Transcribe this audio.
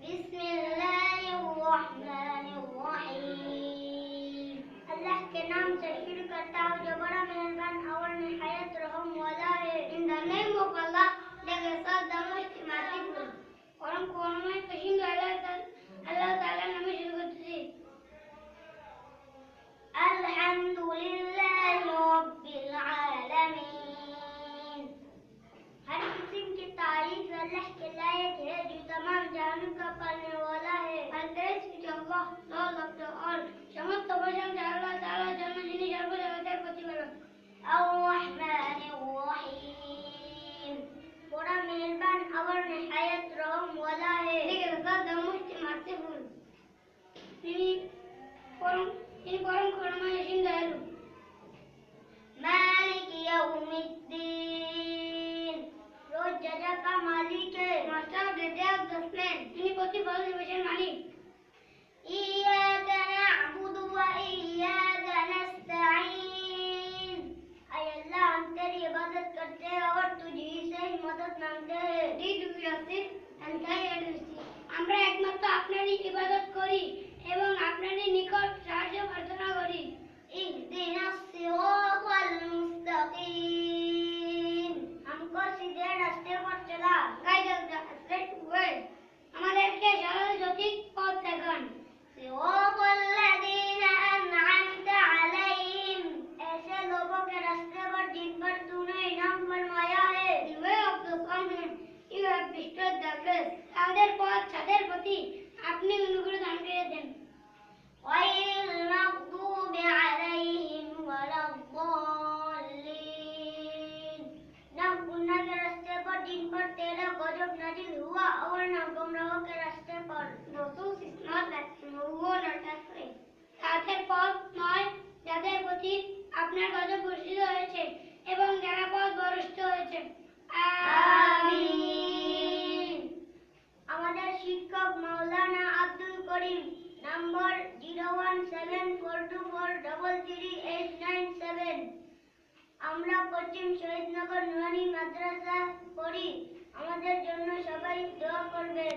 बिस्मिल्लाहिर्रहमानिर्रहीम। अल्लाह के नाम से शुरू करता हूँ जो बड़ा मेहरबान और निहायत रहम वाला है। In the name of Allah, the Most Merciful. পরম করুণাময় অসীম আল্লাহ তাআলা নামে শুরু করতেছি। अल्हम्दुलिल्लाहि रब्बिल आलमीन। हर किस्म की तारीफ अल्लाह के लायक है जो तमाम जहानों का पालने वाला है। अल्लाह लॉर्ड ऑफ द ऑल। समस्त प्रशंसा আল্লাহ তাআলার জন্য যিনি সর্বজগতের প্রতিপালক। আর-রহমানির রহিম। বড় মেহেরবান और निहायत रहम वाला है। देखिए दोस्तों द मोस्ट मर्सीफुल। তিনি পরম করুণাময় অসীম দয়ালু। मालिक यौमिद्दीन। रोज जजा का मालिक है। Master of the day of judgement. তিনি প্রতিফল দিবসের মালিক। इय्याका नअबुदु व इय्याका नस्तईन। ऐ अल्लाह हम तेरी इबादत करते हैं और तुझी से ही मदद मांगते हैं। Did we worship and thy advocacy। আমরা একমাত্র আপনারই ইবাদত করি এবং আপনারই নিকট সাহায্য প্রার্থনা করি। ইহদিনাস সিরাতাল মুস্তাকিম। हमको सीधे रास्ते पर चला। Guide us the straight way. আমাদেরকে সরল সঠিক পথ দেখান। सिरातल लज़ीना अनअमत अलैहिम। ऐसे लोगों के रास्ते पर जिन पर तूने इनाम फरमाया है। The way of the Son you have bestowed the blessed। তাদের পথ তাদের প্রতি আপনি অনুগ্রহ দান করেছেন। غير المغضوب عليهم ولا الضالين। न गुनाह के रास्ते पर जिन पर तेरा गजब नाजिल हुआ और न गुमराहों के रास्ते पर। Those is not that who are not afraid। তাদের পথ নয় যাদের প্রতি আপনার গজব বর্ষিত হয়েছে এবং যারা পথ ভ্রষ্ট হয়েছে। আমিন। আমাদের শিক্ষক মাওলানা আব্দুল করিম নম্বর 01742433897। আমরা পশ্চিম শহীদনগর নুরানি মাদ্রাসা পড়ি। আমাদের জন্য সবাই দোয়া করবেন।